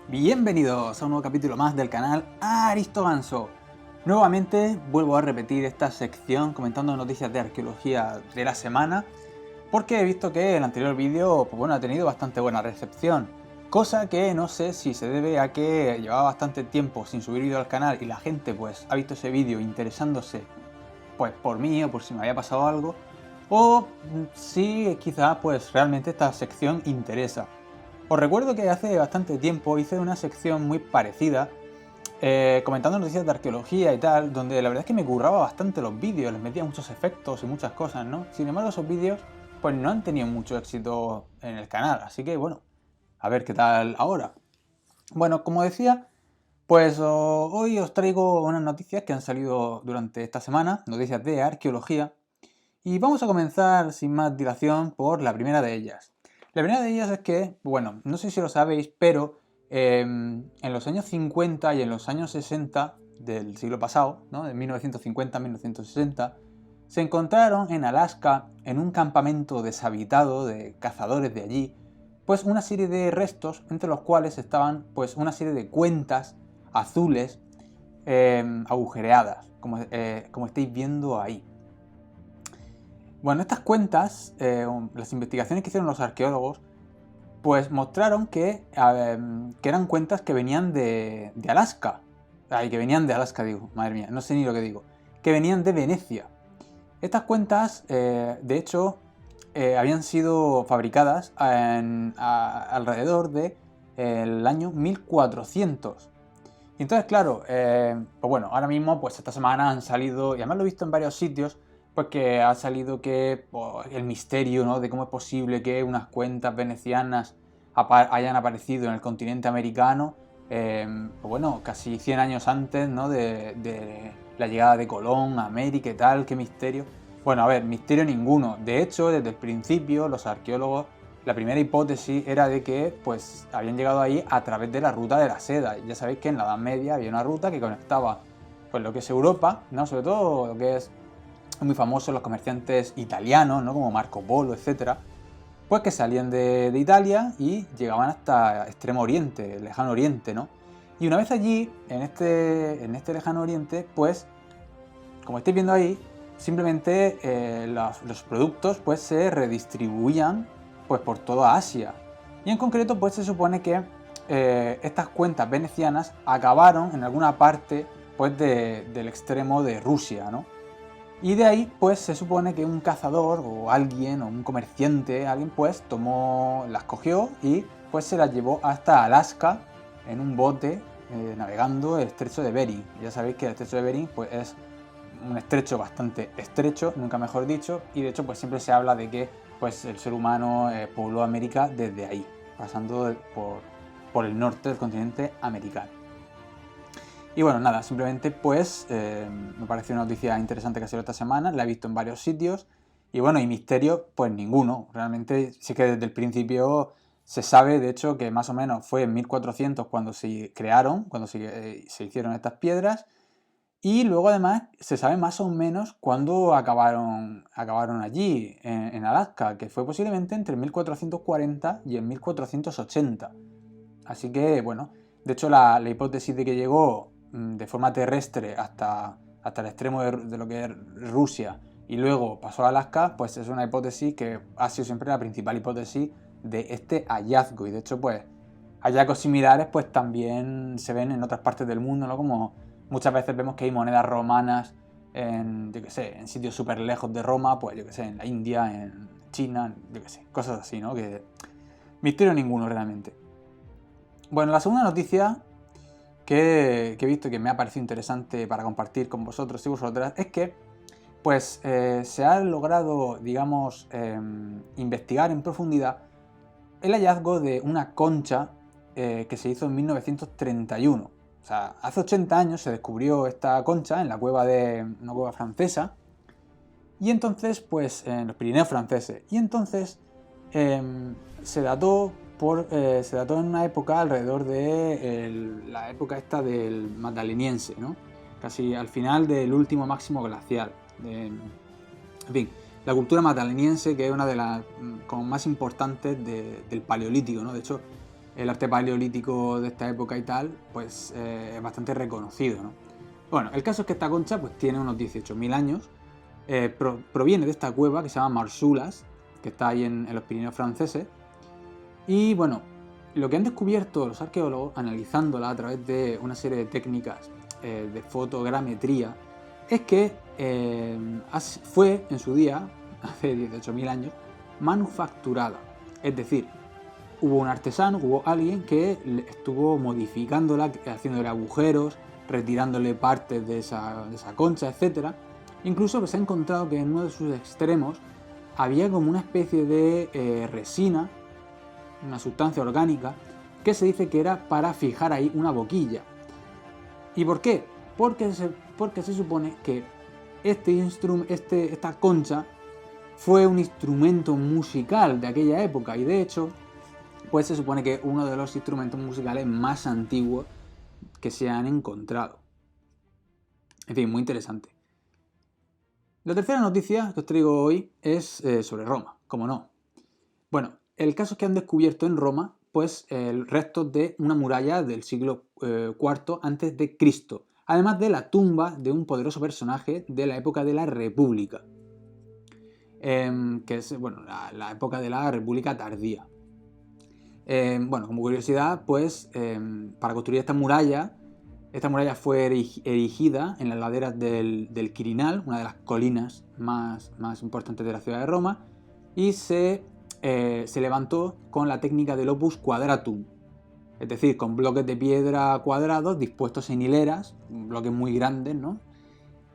Bienvenidos a un nuevo capítulo más del canal Aristoganso. Nuevamente vuelvo a repetir esta sección comentando noticias de arqueología de la semana, porque he visto que el anterior vídeo ha tenido bastante buena recepción, cosa que no sé si se debe a que llevaba bastante tiempo sin subir vídeo al canal y la gente ha visto ese vídeo interesándose por mí o por si me había pasado algo, o si quizá realmente esta sección interesa. Os recuerdo que hace bastante tiempo hice una sección muy parecida, comentando noticias de arqueología y tal, donde la verdad es que me curraba bastante los vídeos, les metía muchos efectos y muchas cosas, ¿no? Sin embargo, esos vídeos pues no han tenido mucho éxito en el canal, así que bueno, a ver qué tal ahora. Bueno, como decía, hoy os traigo unas noticias que han salido durante esta semana, noticias de arqueología, y vamos a comenzar sin más dilación por la primera de ellas. La primera de ellas es que, bueno, no sé si lo sabéis, pero en los años 50 y en los años 60 del siglo pasado, ¿no? De 1950-1960, se encontraron en Alaska, en un campamento deshabitado de cazadores de allí, pues una serie de restos entre los cuales estaban pues una serie de cuentas azules agujereadas, como estáis viendo ahí. Bueno, estas cuentas, las investigaciones que hicieron los arqueólogos, pues mostraron que eran cuentas que venían de Alaska. Ay, que venían de Alaska, digo, madre mía, no sé ni lo que digo. Que venían de Venecia. Estas cuentas, de hecho, habían sido fabricadas alrededor del año 1400. Y entonces, claro, ahora mismo, pues esta semana han salido, y además lo he visto en varios sitios, pues que ha salido que el misterio, ¿no? De cómo es posible que unas cuentas venecianas hayan aparecido en el continente americano, casi 100 años antes, ¿no? de la llegada de Colón a América y tal, qué misterio. Bueno, a ver, misterio ninguno. De hecho, desde el principio, los arqueólogos, la primera hipótesis era de que pues habían llegado ahí a través de la ruta de la seda. Ya sabéis que en la Edad Media había una ruta que conectaba pues lo que es Europa, ¿no? Sobre todo lo que es muy famoso los comerciantes italianos, ¿no? Como Marco Polo, etcétera, pues que salían de Italia y llegaban hasta Extremo Oriente, el Lejano Oriente, ¿no? Y una vez allí, en este Lejano Oriente, pues, como estáis viendo ahí, simplemente los productos pues se redistribuían pues por toda Asia. Y en concreto pues se supone que estas cuentas venecianas acabaron en alguna parte pues del extremo de Rusia, ¿no? Y de ahí, pues se supone que un cazador o alguien, o un comerciante, alguien pues las cogió y pues se las llevó hasta Alaska en un bote navegando el estrecho de Bering. Ya sabéis que el estrecho de Bering pues es un estrecho bastante estrecho, nunca mejor dicho, y de hecho pues siempre se habla de que pues el ser humano pobló América desde ahí, pasando por el norte del continente americano. Y bueno, nada, simplemente pues me pareció una noticia interesante que ha sido esta semana, la he visto en varios sitios y bueno, y misterio pues ninguno. Realmente sí que desde el principio se sabe, de hecho, que más o menos fue en 1400 cuando se crearon, cuando se hicieron estas piedras, y luego además se sabe más o menos cuándo acabaron allí, en Alaska, que fue posiblemente entre 1440 y en 1480. Así que bueno, de hecho la hipótesis de que llegó de forma terrestre hasta el extremo de lo que es Rusia y luego pasó a Alaska, pues es una hipótesis que ha sido siempre la principal hipótesis de este hallazgo. Y de hecho, pues hallazgos similares pues también se ven en otras partes del mundo, ¿no? Como muchas veces vemos que hay monedas romanas en, yo qué sé, en sitios súper lejos de Roma, pues yo qué sé, en la India, en China, yo qué sé, cosas así, ¿no? Que misterio ninguno realmente. Bueno, la segunda noticia que he visto y que me ha parecido interesante para compartir con vosotros y vosotras es que pues se ha logrado, digamos, investigar en profundidad el hallazgo de una concha que se hizo en 1931. O sea, hace 80 años se descubrió esta concha en una cueva francesa, y entonces, pues, en los Pirineos franceses. Y entonces se dató en una época alrededor de la época esta del Magdaleniense, ¿no? Casi al final del último máximo glacial. En fin, la cultura magdaleniense, que es una de las como más importantes del Paleolítico, ¿no? De hecho, el arte paleolítico de esta época y tal, pues es bastante reconocido, ¿no? Bueno, el caso es que esta concha pues tiene unos 18.000 años, proviene de esta cueva que se llama Marsulas, que está ahí en los Pirineos franceses, y bueno, lo que han descubierto los arqueólogos, analizándola a través de una serie de técnicas de fotogrametría, es que fue en su día, hace 18.000 años, manufacturada. Es decir, hubo un artesano, hubo alguien que estuvo modificándola, haciéndole agujeros, retirándole partes de esa concha, etc. Incluso se ha encontrado que en uno de sus extremos había como una especie de resina, una sustancia orgánica, que se dice que era para fijar ahí una boquilla. ¿Y por qué? Porque se supone que esta concha fue un instrumento musical de aquella época, y de hecho, pues se supone que uno de los instrumentos musicales más antiguos que se han encontrado. En fin, muy interesante. La tercera noticia que os traigo hoy es sobre Roma, como no. Bueno, el caso es que han descubierto en Roma pues restos de una muralla del siglo IV a.C., además de la tumba de un poderoso personaje de la época de la República, que es bueno, la época de la República tardía. Bueno, como curiosidad, pues para construir esta muralla fue erigida en las laderas del Quirinal, una de las colinas más importantes de la ciudad de Roma, y se levantó con la técnica del opus quadratum, es decir, con bloques de piedra cuadrados dispuestos en hileras, bloques muy grandes, ¿no?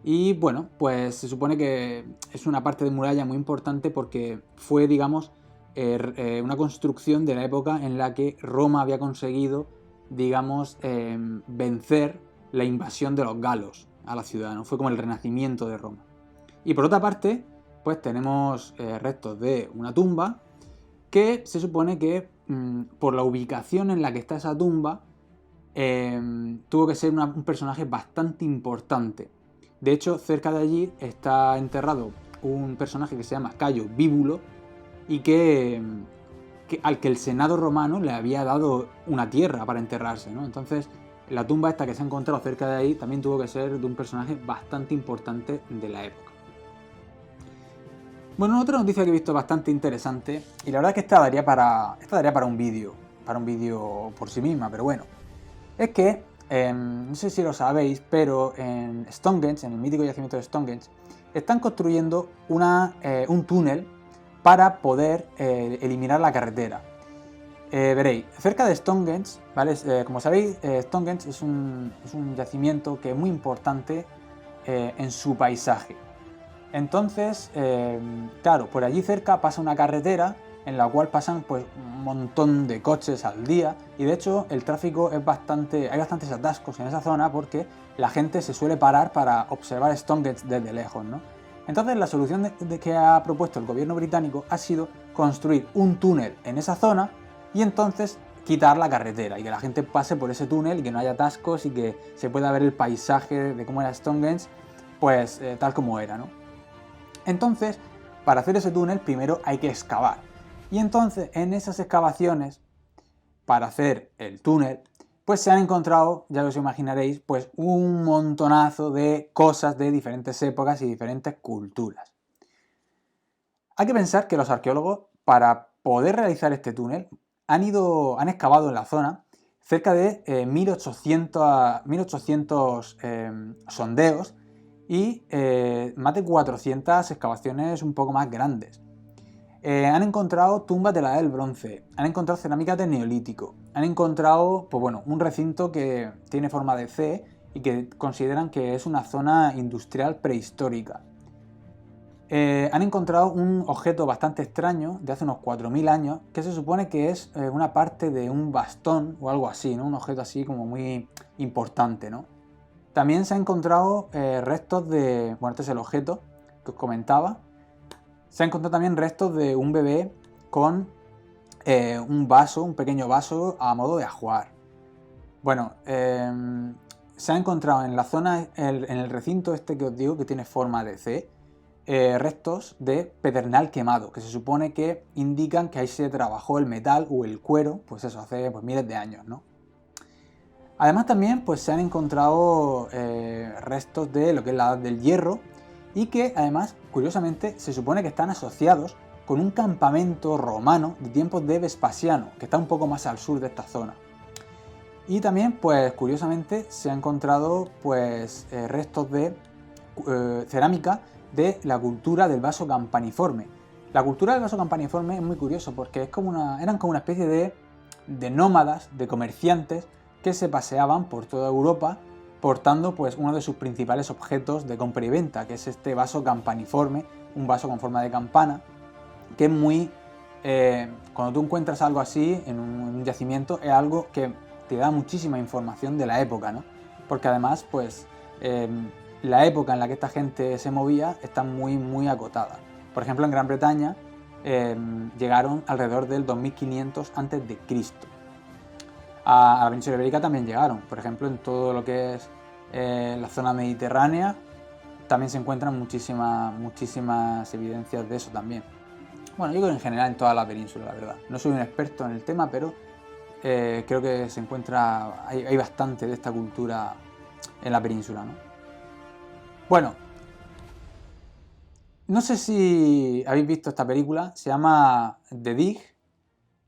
Y bueno, pues se supone que es una parte de muralla muy importante porque fue, digamos, una construcción de la época en la que Roma había conseguido, digamos, vencer la invasión de los galos a la ciudad, ¿no? Fue como el renacimiento de Roma. Y por otra parte, pues tenemos restos de una tumba que se supone que por la ubicación en la que está esa tumba tuvo que ser un personaje bastante importante. De hecho, cerca de allí está enterrado un personaje que se llama Cayo Bíbulo y al que el Senado romano le había dado una tierra para enterrarse, ¿no? Entonces, la tumba esta que se ha encontrado cerca de ahí también tuvo que ser de un personaje bastante importante de la época. Bueno, otra noticia que he visto bastante interesante, y la verdad es que esta daría para un vídeo por sí misma, pero bueno, es que, no sé si lo sabéis, pero en Stonehenge, en el mítico yacimiento de Stonehenge, están construyendo un túnel para poder eliminar la carretera. Veréis, cerca de Stonehenge, ¿vale? Como sabéis, Stonehenge es un yacimiento que es muy importante en su paisaje. Entonces, claro, por allí cerca pasa una carretera en la cual pasan pues un montón de coches al día, y de hecho el tráfico hay bastantes atascos en esa zona porque la gente se suele parar para observar Stonehenge desde lejos, ¿no? Entonces la solución que ha propuesto el gobierno británico ha sido construir un túnel en esa zona y entonces quitar la carretera y que la gente pase por ese túnel y que no haya atascos y que se pueda ver el paisaje de cómo era Stonehenge, pues tal como era, ¿no? Entonces, para hacer ese túnel primero hay que excavar. Y entonces, en esas excavaciones, para hacer el túnel, pues se han encontrado, ya os imaginaréis, pues un montonazo de cosas de diferentes épocas y diferentes culturas. Hay que pensar que los arqueólogos, para poder realizar este túnel, han excavado en la zona cerca de 1800 sondeos y más de 400 excavaciones un poco más grandes. Han encontrado tumbas de la edad del bronce, han encontrado cerámicas del neolítico, han encontrado pues bueno, un recinto que tiene forma de C y que consideran que es una zona industrial prehistórica. Han encontrado un objeto bastante extraño de hace unos 4.000 años que se supone que es una parte de un bastón o algo así, ¿no? Un objeto así como muy importante, ¿no? También se han encontrado restos de... Bueno, este es el objeto que os comentaba. Se han encontrado también restos de un bebé con un pequeño vaso a modo de ajuar. Bueno, se ha encontrado en la zona, en el recinto este que os digo que tiene forma de C, restos de pedernal quemado, que se supone que indican que ahí se trabajó el metal o el cuero, pues eso, hace pues, miles de años, ¿no? Además también pues, se han encontrado restos de lo que es la edad del hierro y que además, curiosamente, se supone que están asociados con un campamento romano de tiempos de Vespasiano, que está un poco más al sur de esta zona. Y también, pues curiosamente, se han encontrado pues, restos de cerámica de la cultura del vaso campaniforme. La cultura del vaso campaniforme es muy curioso porque es eran como una especie de nómadas, de comerciantes que se paseaban por toda Europa portando pues, uno de sus principales objetos de compra y venta, que es este vaso campaniforme, un vaso con forma de campana, que es muy... cuando tú encuentras algo así en un yacimiento, es algo que te da muchísima información de la época, ¿no? Porque además, pues, la época en la que esta gente se movía está muy, muy acotada. Por ejemplo, en Gran Bretaña llegaron alrededor del 2500 a.C. A la península ibérica también llegaron. Por ejemplo, en todo lo que es la zona mediterránea también se encuentran muchísimas evidencias de eso también. Bueno, yo creo que en general en toda la península, la verdad. No soy un experto en el tema, pero creo que se encuentra, hay bastante de esta cultura en la península, ¿no? Bueno, no sé si habéis visto esta película, se llama The Dig,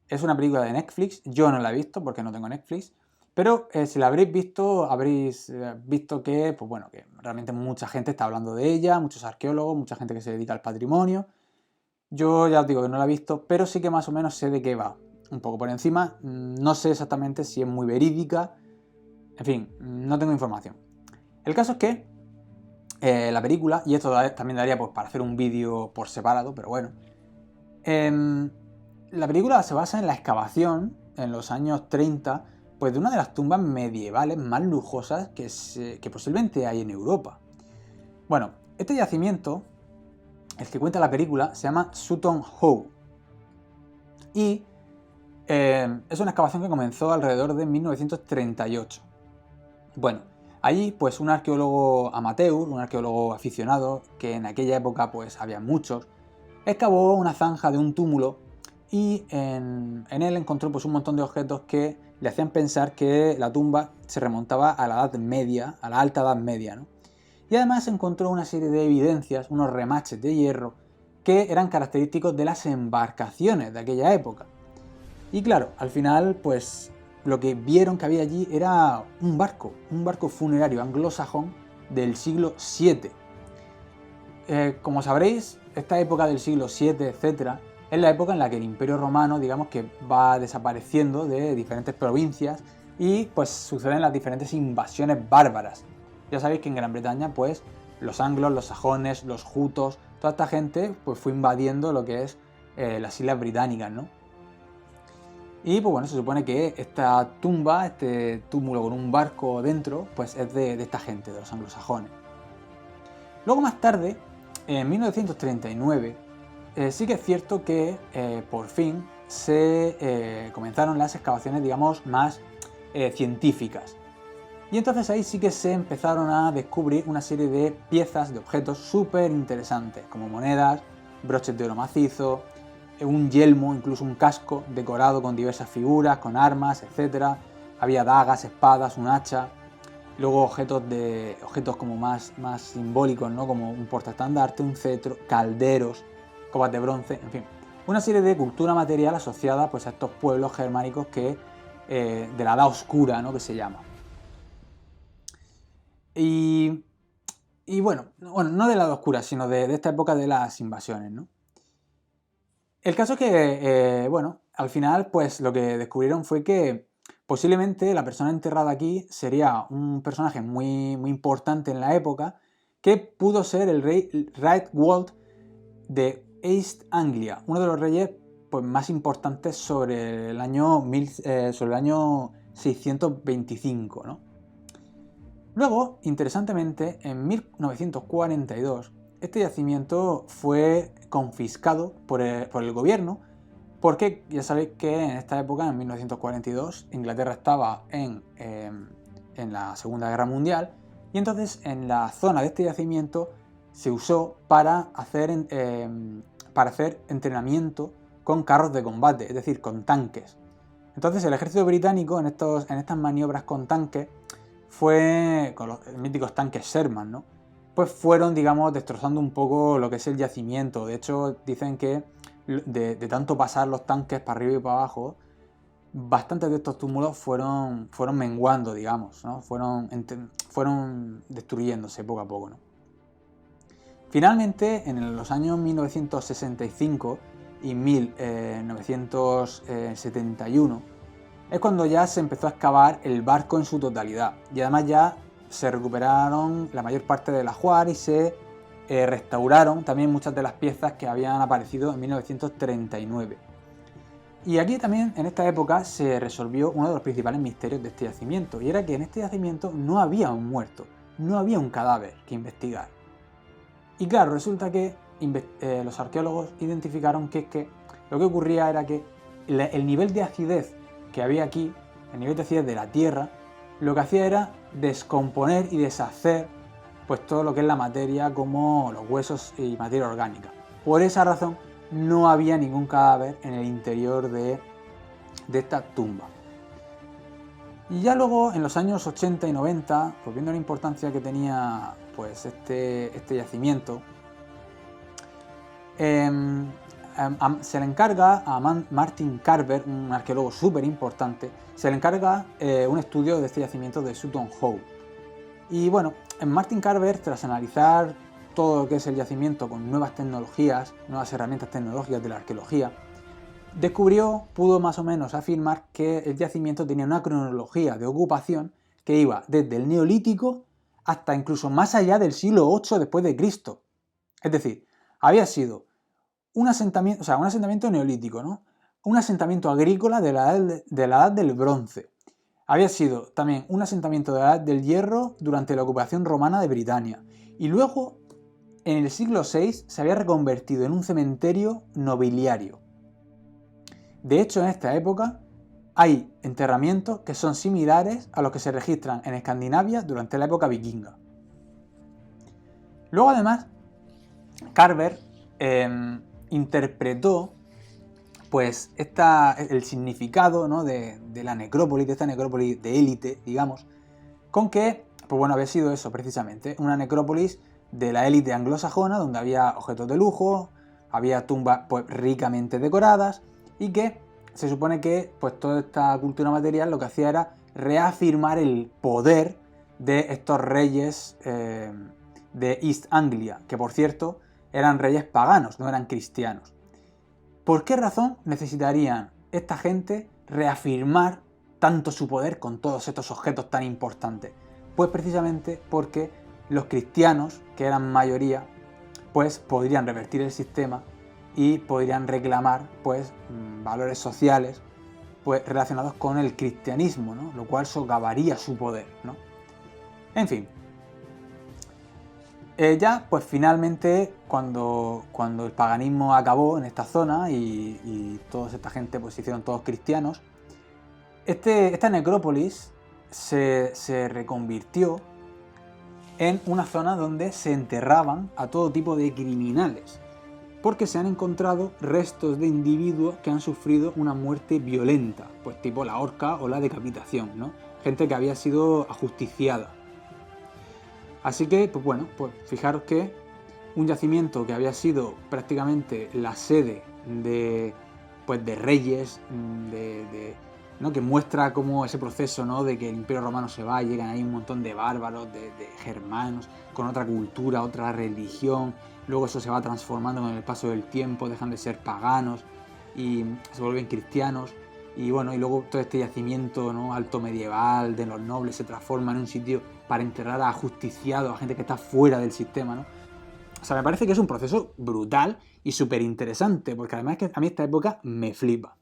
es una película de Netflix, yo no la he visto porque no tengo Netflix, pero si la habréis visto que, pues bueno, que realmente mucha gente está hablando de ella, muchos arqueólogos, mucha gente que se dedica al patrimonio. Yo ya os digo que no la he visto, pero sí que más o menos sé de qué va. Un poco por encima, no sé exactamente si es muy verídica, en fin, no tengo información. El caso es que la película, y esto también daría pues, para hacer un vídeo por separado, pero bueno, la película se basa en la excavación, en los años 30, pues de una de las tumbas medievales más lujosas que posiblemente hay en Europa. Bueno, este yacimiento, el que cuenta la película, se llama Sutton Hoo. Y es una excavación que comenzó alrededor de 1938. Bueno, allí pues un arqueólogo amateur, un arqueólogo aficionado, que en aquella época pues había muchos, excavó una zanja de un túmulo y en él encontró pues un montón de objetos que le hacían pensar que la tumba se remontaba a la Edad Media, a la Alta Edad Media, ¿no? Y además encontró una serie de evidencias, unos remaches de hierro que eran característicos de las embarcaciones de aquella época. Y claro, al final, pues lo que vieron que había allí era un barco funerario anglosajón del siglo VII. Como sabréis, esta época del siglo VII, etc., es la época en la que el Imperio Romano, digamos que va desapareciendo de diferentes provincias y pues suceden las diferentes invasiones bárbaras. Ya sabéis que en Gran Bretaña, pues los anglos, los sajones, los jutos, toda esta gente pues fue invadiendo lo que es las islas británicas, ¿no? Y pues bueno, se supone que esta tumba, este túmulo con un barco dentro, pues es de esta gente, de los anglosajones. Luego más tarde, en 1939, sí que es cierto que por fin se comenzaron las excavaciones, digamos, más científicas. Y entonces ahí sí que se empezaron a descubrir una serie de piezas, de objetos súper interesantes, como monedas, broches de oro macizo, un yelmo, incluso un casco decorado con diversas figuras, con armas, etc. Había dagas, espadas, un hacha. Luego objetos como más simbólicos, ¿no? Como un portaestandarte, un cetro, calderos, copas de bronce, en fin. Una serie de cultura material asociada pues, a estos pueblos germánicos que, de la Edad Oscura, ¿no? Que se llama. Y bueno, no de la Edad Oscura, sino de esta época de las invasiones, ¿no? El caso es que, bueno, al final, pues lo que descubrieron fue que posiblemente la persona enterrada aquí sería un personaje muy, muy importante en la época, que pudo ser el rey Raedwald de East Anglia, uno de los reyes pues, más importantes sobre el año 625, ¿no? Luego, interesantemente, en 1942, este yacimiento fue confiscado por el gobierno, porque ya sabéis que en esta época, en 1942, Inglaterra estaba en la Segunda Guerra Mundial, y entonces en la zona de este yacimiento se usó para hacer entrenamiento con carros de combate, es decir, con tanques. Entonces el ejército británico en estas maniobras con tanques con los míticos tanques Sherman, ¿no? Pues fueron, digamos, destrozando un poco lo que es el yacimiento. De hecho, dicen que de tanto pasar los tanques para arriba y para abajo, bastantes de estos túmulos fueron menguando, digamos, ¿no? Fueron destruyéndose poco a poco, ¿no? Finalmente, en los años 1965 y 1971, es cuando ya se empezó a excavar el barco en su totalidad. Y además ya se recuperaron la mayor parte del ajuar y se restauraron también muchas de las piezas que habían aparecido en 1939. Y aquí también, en esta época, se resolvió uno de los principales misterios de este yacimiento, y era que en este yacimiento no había un muerto, no había un cadáver que investigar. Y claro, resulta que los arqueólogos identificaron que lo que ocurría era que el nivel de acidez que había aquí, el nivel de acidez de la tierra, lo que hacía era descomponer y deshacer pues todo lo que es la materia, como los huesos y materia orgánica. Por esa razón no había ningún cadáver en el interior de esta tumba. Y ya luego, en los años 80 y 90, pues viendo la importancia que tenía pues este yacimiento, se le encarga a Martin Carver, un arqueólogo súper importante, se le encarga un estudio de este yacimiento de Sutton Hoo. Y bueno, Martin Carver, tras analizar todo lo que es el yacimiento con nuevas tecnologías, nuevas herramientas tecnológicas de la arqueología, pudo más o menos afirmar que el yacimiento tenía una cronología de ocupación que iba desde el Neolítico hasta incluso más allá del siglo VIII después de Cristo. Es decir, había sido un asentamiento neolítico, ¿no? Un asentamiento agrícola de la edad del bronce. Había sido también un asentamiento de la edad del hierro durante la ocupación romana de Britania. Y luego, en el siglo VI, se había reconvertido en un cementerio nobiliario. De hecho, en esta época hay enterramientos que son similares a los que se registran en Escandinavia durante la época vikinga. Luego, además, Carver interpretó pues el significado, ¿no?, de la necrópolis, de esta necrópolis de élite, digamos, con que, pues bueno, había sido eso precisamente, una necrópolis de la élite anglosajona, donde había objetos de lujo, había tumbas pues ricamente decoradas, y que se supone que pues toda esta cultura material lo que hacía era reafirmar el poder de estos reyes de East Anglia, que por cierto eran reyes paganos, no eran cristianos. ¿Por qué razón necesitarían esta gente reafirmar tanto su poder con todos estos objetos tan importantes? Pues precisamente porque los cristianos, que eran mayoría, pues podrían revertir el sistema y podrían reclamar pues valores sociales pues relacionados con el cristianismo, ¿no? Lo cual socavaría su poder, ¿no? En fin. Ya, pues finalmente, cuando el paganismo acabó en esta zona y toda esta gente pues se hicieron todos cristianos, esta necrópolis se reconvirtió en una zona donde se enterraban a todo tipo de criminales, porque se han encontrado restos de individuos que han sufrido una muerte violenta, pues tipo la horca o la decapitación, ¿no? Gente que había sido ajusticiada. Así que, pues bueno, pues fijaros que un yacimiento que había sido prácticamente la sede de reyes, ¿no?, que muestra cómo ese proceso, ¿no?, de que el Imperio Romano se va, llegan ahí un montón de bárbaros, de germanos, con otra cultura, otra religión, luego eso se va transformando con el paso del tiempo, dejan de ser paganos y se vuelven cristianos. Y bueno, y luego todo este yacimiento, ¿no?, alto medieval de los nobles se transforma en un sitio para enterrar a ajusticiados, a gente que está fuera del sistema, ¿no? O sea, me parece que es un proceso brutal y súper interesante, porque además es que a mí esta época me flipa.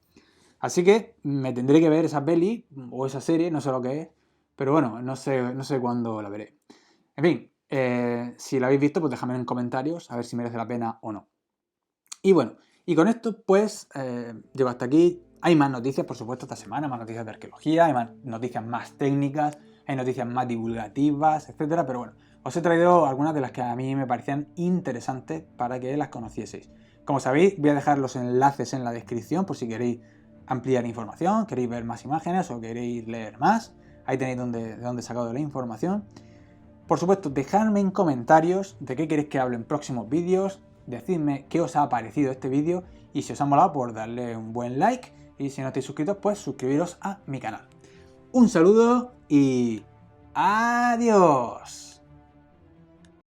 Así que me tendré que ver esa peli o esa serie, no sé lo que es, pero bueno, no sé cuándo la veré. En fin, si la habéis visto, pues dejadme en comentarios a ver si merece la pena o no. Y bueno, y con esto pues llego hasta aquí. Hay más noticias, por supuesto, esta semana, más noticias de arqueología, hay más noticias más técnicas, hay noticias más divulgativas, etcétera, pero bueno, os he traído algunas de las que a mí me parecían interesantes para que las conocieseis. Como sabéis, voy a dejar los enlaces en la descripción por si queréis ampliar información, queréis ver más imágenes o queréis leer más. Ahí tenéis de dónde he sacado la información. Por supuesto, dejadme en comentarios de qué queréis que hable en próximos vídeos, decidme qué os ha parecido este vídeo y si os ha molado, pues darle un buen like y si no estáis suscritos, pues suscribiros a mi canal. Un saludo y adiós.